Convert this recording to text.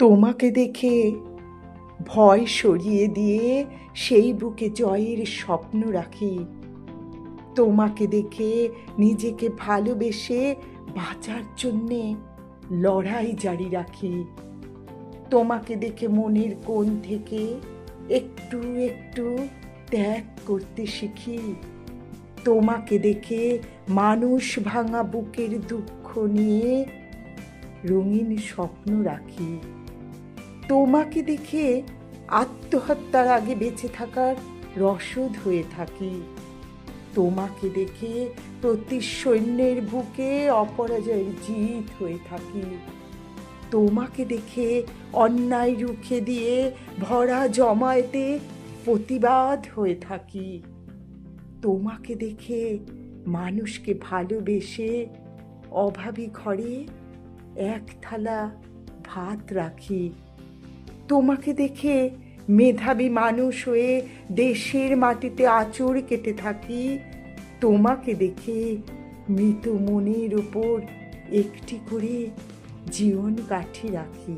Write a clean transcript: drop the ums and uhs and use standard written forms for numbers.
তোমাকে দেখে ভয় সরিয়ে দিয়ে সেই বুকে জয়ের স্বপ্ন রাখি। তোমাকে দেখে নিজেকে ভালোবেসে বাঁচার জন্যে লড়াই জারি রাখি। তোমাকে দেখে মনের কোণ থেকে একটু একটু ত্যাগ করতে শিখি। তোমাকে দেখে মানুষ ভাঙা বুকের দুঃখ নিয়ে রঙিন স্বপ্ন রাখি। তোমাকে দেখে আত্মহত্যার আগে বেঁচে থাকার রসদ হয়ে থাকি। তোমাকে দেখে প্রতি সৈন্যের বুকে অপরাজয়ের জিত হয়ে থাকি। তোমাকে দেখে অন্যায় রুখে দিয়ে ভরা জমায়েতে প্রতিবাদ হয়ে থাকি। তোমাকে দেখে মানুষকে ভালোবেসে অভাবী ঘরে এক থালা ভাত রাখি। তোমাকে দেখে মেধাবী মানুষ হয়ে দেশের মাটিতে আঁচড় কেটে থাকি। তোমাকে দেখে মৃত মনের ওপর একটি করে জীবন কাঠি রাখি।